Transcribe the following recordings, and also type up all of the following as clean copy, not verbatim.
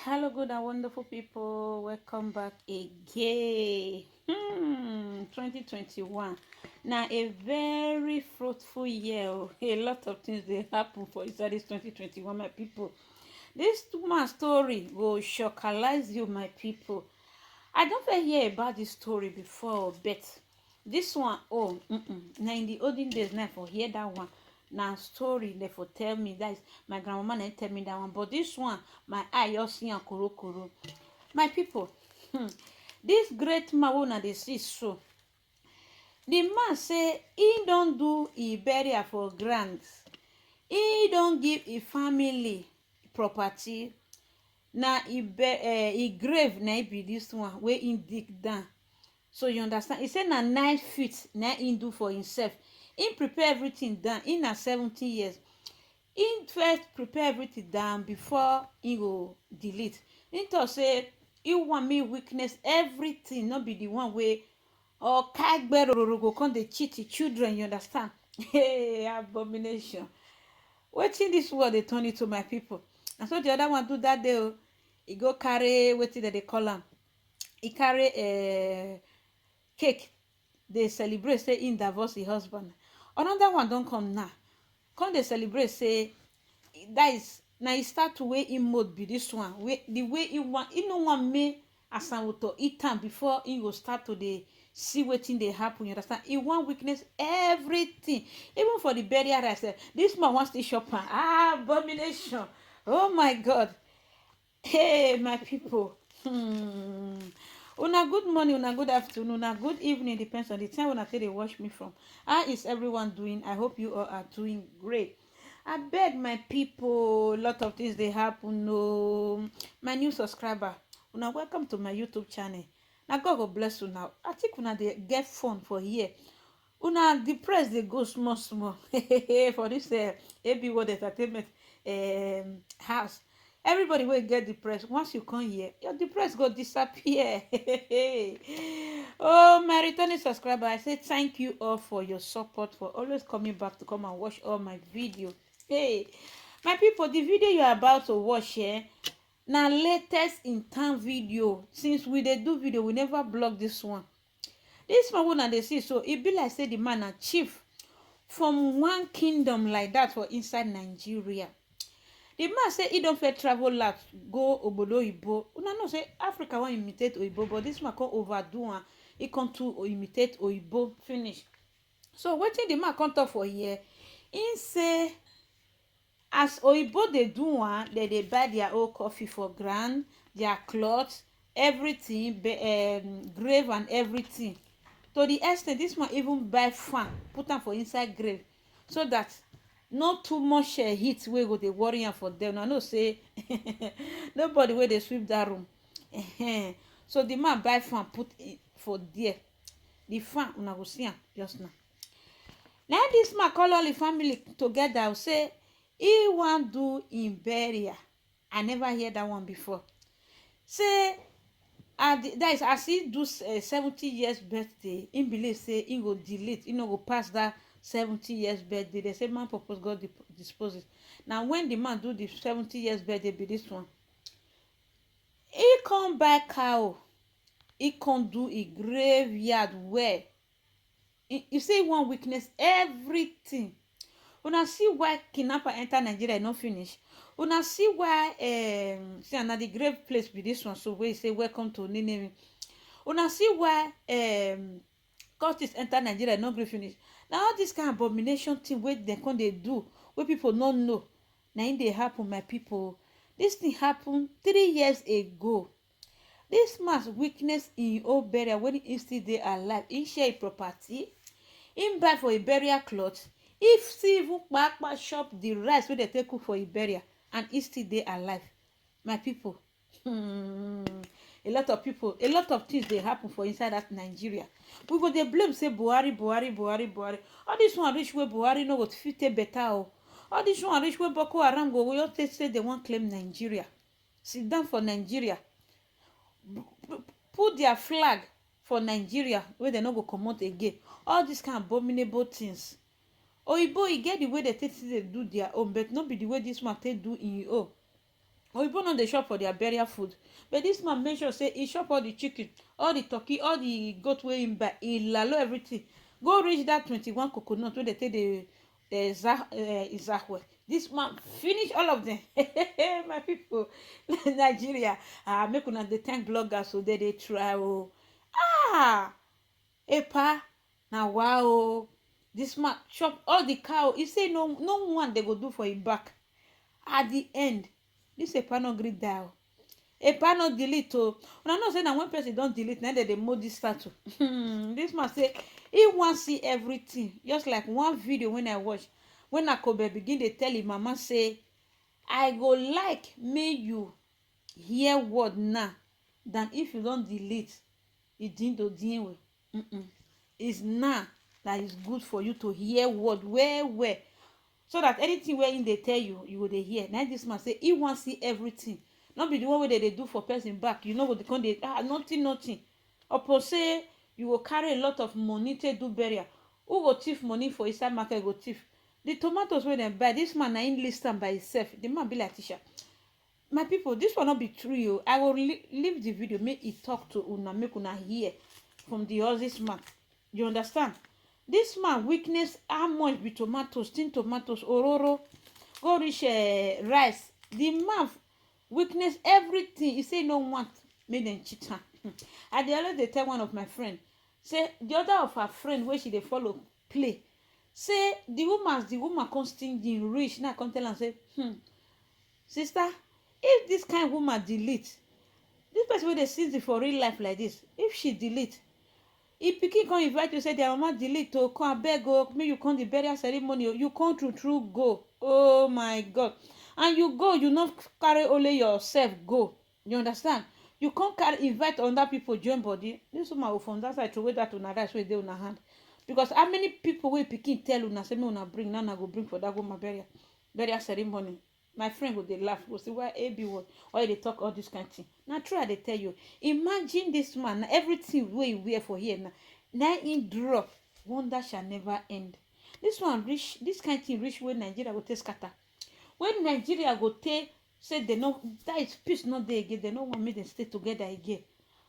Hello, good and wonderful people. Welcome back again. 2021. Now, a very fruitful year. A lot of things they happen for inside this 2021, my people. This woman story will shockalize you, my people. I don't ever hear about this story before, but this one, now in the olden days, now for hear that one. Now story they for tell me that is my grandmama na tell me that one, but this one my eye just see am koro koro. My people, this great man wey una dey see so, the man say he don do e burial for ground, he don give e family property. Na e grave na be this one wey he dig down. So you understand, he say na 9 feet na he do for himself. He prepare everything down. He na 70 years. He first prepare everything down before he go delete. He talk say he want me witness everything, not be the one wey or kagbero go come dey cheat the children, you understand. Hey, abomination. Wetin this world dey turn into, my people. And so the other one do that day o. He go carry wetin dem dey call am. He carry cake dey celebrate say he divorce him husband. Another one don come now, come dey celebrate say that is na he start to wey him mode be this one, wey the way he no wan make asanwoto eat am before he go start to dey see wetin dey happen, you understand. He wan witness everything, even for the burial rites. This man wan still chop am. Abomination. Oh my God. Hey, my people. Una good morning, una good afternoon, una good evening, depends on the time una take dey watch me from. How is everyone doing? I hope you all are doing great. Abeg, my people, lot of things dey happen o. My new subscriber, una welcome to my YouTube channel. Na God go bless una. I think una dey get fun for here. Una the press dey go small small for this AB World Entertainment house. Everybody wey get depressed, once you come here, your depressed go disappear. Oh, my returning subscriber, I say thank you all for your support, for always coming back to come and watch all my video. Hey, my people, the video you are about to watch here, na latest in town video. Since we dey do video, we never block this one. This one una dey see so, e be like say the man na chief from one kingdom like that for inside Nigeria. The man say he don first travel out go obodo oyibo. Una know say Africa wan imitate oyibo, but this man come overdo am. He come to imitate oyibo finish. So wetin the man come talk for here, he say as oyibo dey do am, dem dey buy their own coffee for ground, their cloth, everything, grave and everything. To the extent this man even buy fan, put am for inside grave, so that not too much heat wey go dey worry am for them. I know say nobody wey dey sweep that room. So the man buy fan put for there. The fan una go see am just now. Now this man call all the family together, say he wan do him burial. I never hear that one before. Say that is as he do 70 years birthday, he believe say he go delete, he no go pass that 70 years birthday. They say man purpose God disposes. Now when the man do the 70 years birthday be this one, he come buy cow, he come do a graveyard where you say one witness everything. Una see why kidnapper enter Nigeria no finish. Una see why see another grave place be this one, so we say welcome to Nineveh. Una see why cultists enter Nigeria no grave finish. Now all this kind of abomination thing wey dem come dey do, wey people no know, na im dey happen, my people. This thing happen 3 years ago. This man's witness in old burial when he still dey alive. He share property, he buy for a burial cloth, if still even kpakpa chop the rice wey dem take cook for a burial, and he still dey alive. My people, a lot of people, a lot of things dey happen for inside that Nigeria. We go dey blame say Buhari. All this one reach where Buhari no go fit take better o. All this one reach where Boko Haram go just take say they wan claim Nigeria. Sit down for Nigeria, put their flag for Nigeria wey dem no go comot again. All these kind of abominable things. Oyibo, e get the way they take dey do their own, but no be the way this one take do in own. oyibo no dey shop for their burial food, but this man make sure say he shop all the chicken, all the turkey, all the goat wey him buy, he lalo everything, go reach that 21 coconut wey dey take the izahwe. This man finish all of them. My people, Nigeria, make una dey thank bloggers so they try oh. Epa na wow. This man chop all the cow. He say no one they go do for him back. At the end, this epa no gree die. Epa no delete oh. Una know say na when person don delete, na dey mold this statue. This man say he wan see everything. Just like one video when I watch, when Akobe begin dey tell him mama say, I go like make you hear word now than if you don delete. It didn't do it's now that is good for you to hear word well, so that anything wey him dey tell you, you go dey hear. Now this man say he wan see everything. Not be the one wey dey do for person back. You know what they come dey nothing. Upon say you go carry a lot of money to do burial. Who go thief money for inside market go thief? The tomatoes wey dem buy, this man na him list am by himself. The man be like teacher. My people, this will not be true. I will leave the video, make it talk to una, make una hear from the horse's man. You understand? This man weakness how much be tomatoes, tin tomatoes, ororo, go reach rice. The man weakness everything. He say no want make them cheat her. At the other, they tell one of my friend, say the other of her friend where she dey follow play, say the woman come stingy rich. Now come tell am say, sister, if this kind woman delete, this person wey dey see it for real life like this, if she delete, if pikin come invite you say their mama delete o, come abeg o, make you come the burial ceremony o, you come true go. Oh my God. And you go, you not carry only yourself go. You understand? You can't carry invite other people join body. This woman will from that side to wait that una rice wey dey una hand. Because how many people wey pikin tell una say me una bring, now una go bring for that woman burial ceremony. My friend go dey laugh, go say why AB word, why they talk all this kind of thing. Now true I dey tell you. Imagine this man, everything wey he wear for here now in drop. Wonder shall never end. This one reach, this kind of thing reach where Nigeria go take scatter. When Nigeria go take say they know that is peace not there again, they no want make them stay together again.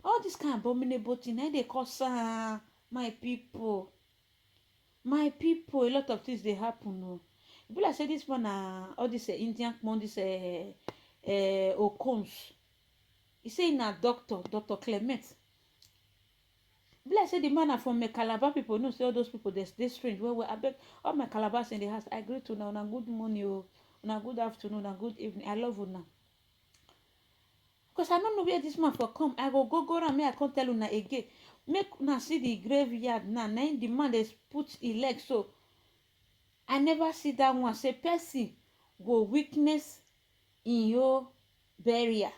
All this kind of abominable thing, now they cause my people. My people, a lot of things they happen. No. People like say this one all this Indian one, this Okons. He say na Dr. Clement. People like say the man are from Calabar people. No, say all those people they strange. Well, I beg all my Calabars in the house. I greet you now. Una good morning, oh. Una good afternoon, una good evening. I love una. Because I don't know where this man for come. I go around me. I can't tell una again. Make una see the graveyard now. Now the man they put his leg so. I never see that one. Say person go weakness in your burial.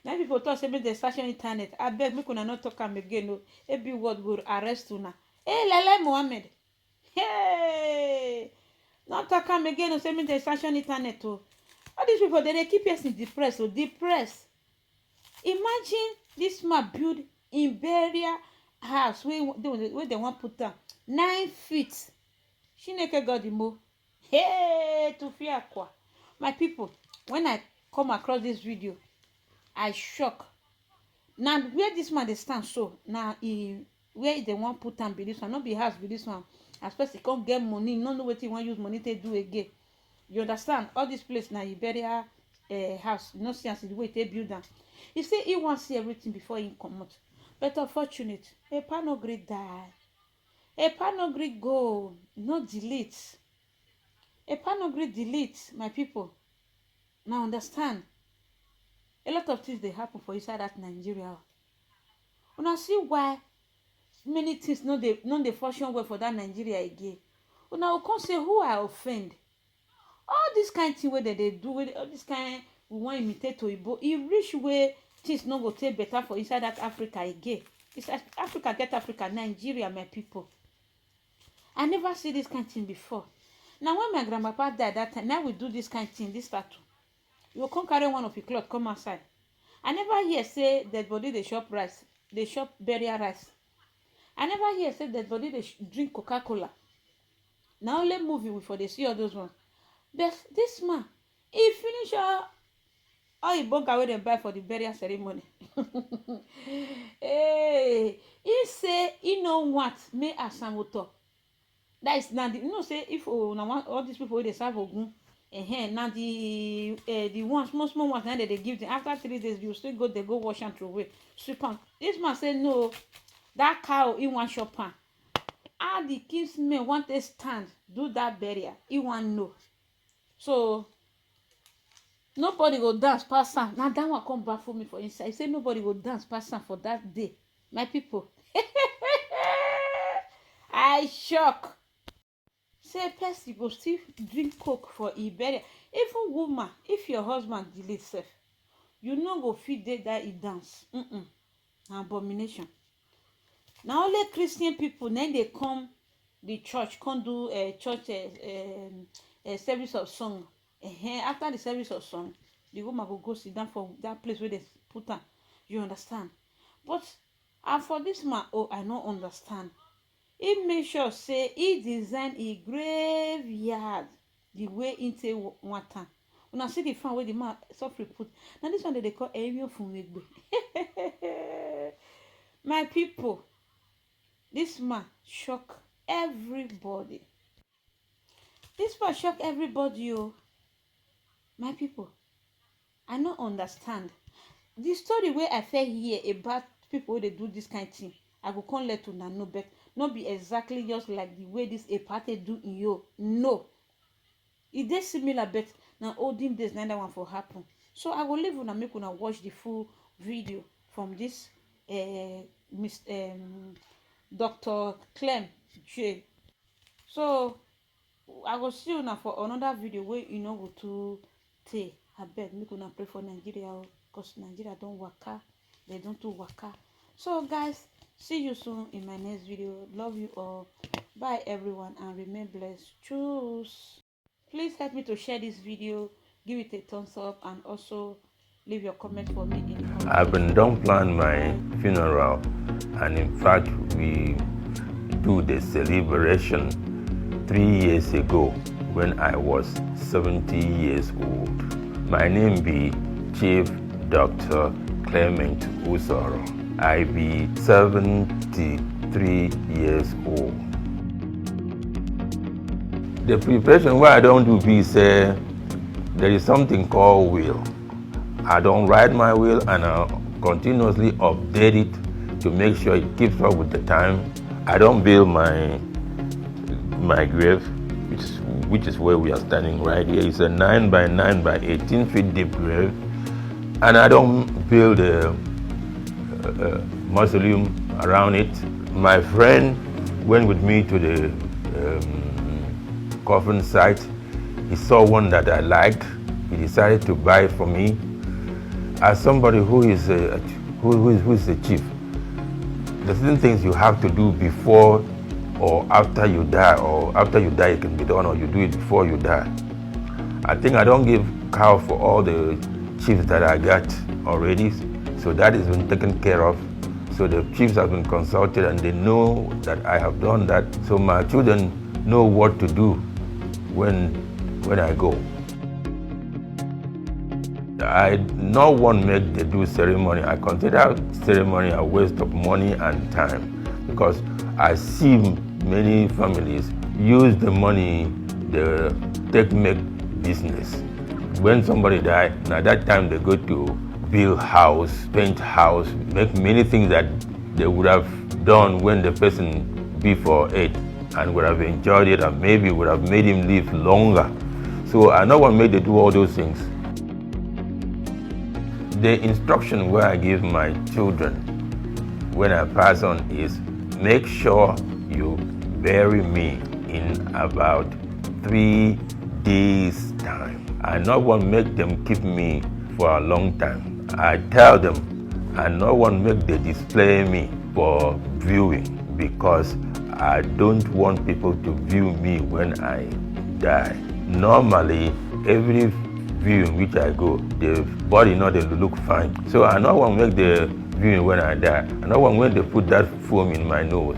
Now people talk say make they search on internet. I beg make una not talk am again. No, every word go arrest una. Hey, Lele Mohammed. Hey, not talk am again. No, say make they search on internet. Oh, all these people they keep person depressed. Oh, depressed. Imagine this man build in burial house where they want put down 9 feet. Chineke God imo. Hey, to fear kwa. My people, when I come across this video, I shock. Now where this man they stand so now where they want put down be this one, not be house be this one. Especially can't get money, not know what he want use money to do again. You understand? All this place now you burial house, you know see as the way they build them. He say he want see everything before he come out. But unfortunate, Epa no gree die. Epa no gree go, no delete. Epa no gree delete, my people. Now understand. A lot of things they happen for inside that Nigeria. Una see why many things no they function well for that Nigeria again. Una will come say who I offend. All this kind of thing where they do with all this kind we want imitate to Igbo. It reach where things no go take better for inside that Africa again. It's Africa get Africa, Nigeria, my people. I never see this kind of thing before. Now when my grandpapa died that time, now we do this kind of thing, this tattoo. You come carry one of your cloth, come outside. I never hear say dead body they shop rice, they shop burial rice. I never hear say dead body they drink Coca-Cola. Now only movie we for they see all those ones. But this man, he finish all the bunker wey dem buy for the burial ceremony. Hey, he say he no want make Asamo talk. That is now you know say if now all these people wey dey serve Ogun, now the ones small ones now they give them after 3 days you still go there go wash and throw away sweep am. This man say no, that cow he wan chop am. How the kinsmen want to stand do that burial he wan know. So nobody go dance pass am. Na that one come back for me for inside. He say nobody go dance pass am for that day. My people. I shock. Say person go still drink coke for e burial. Even woman, if your husband delay sef, you no go fit dey that e dance. Abomination. Na only Christian people na dey come the church come do church service of song. After the service of song, the woman go sit down for that place where they put am. You understand? But for this man, I no understand. He make sure say he design a graveyard the way he take want am. Una see the fan where the man suffer put. Now this one they call Eyo Funwegbe. My people, this man shock everybody. This man shock everybody, oh. My people, I no understand. The story where I feel here about people wey dey do this kind of thing, I go come let una know, but not be exactly just like the way this Epate do in you. No. It dey similar, but na olden days na that one for happen. So I will leave una make una watch the full video from this Dr. Clem J. So I go see una for another video where you know go to tay. Abeg make una pray for Nigeria because Nigeria don't waka. They don't do waka. So guys, see you soon in my next video. Love you all. Bye everyone and remain blessed. Choose. Please help me to share this video, give it a thumbs up, and also leave your comment for me in the comments. I've been done plan my funeral, and in fact we do the celebration 3 years ago when I was 70 years old. My name be Chief Dr. Clement Usoro. I be 73 years old. The preparation what I don't do be say there is something called will. I don't write my will and I continuously update it to make sure it keeps up with the time. I don't build my grave, which is where we are standing right here. It's a 9 by 9 by 18 feet deep grave, and I don't build a mausoleum around it. My friend went with me to the coffin site. He saw one that I liked. He decided to buy it for me. As somebody who is a chief, there's certain things you have to do before or after you die, or after you die it can be done, or you do it before you die. I think I don't give cow for all the chiefs that I got already, so that has been taken care of. So the chiefs have been consulted and they know that I have done that, so my children know what to do when I go. I not want make they do ceremony. I consider ceremony a waste of money and time, because I see many families use the money they make business. When somebody die, now that time they go to build house, paint house, make many things that they would have done when the person before ate and would have enjoyed it and maybe would have made him live longer. So I know what made they do all those things. The instruction where I give my children when I pass on is make sure you bury me in about 3 days time. I not want to make them keep me for a long time. I tell them I not want to make them display me for viewing, because I don't want people to view me when I die. Normally, every viewing which I go, the body not they look fine. So I not want to make the viewing when I die. I not want when they put that foam in my nose.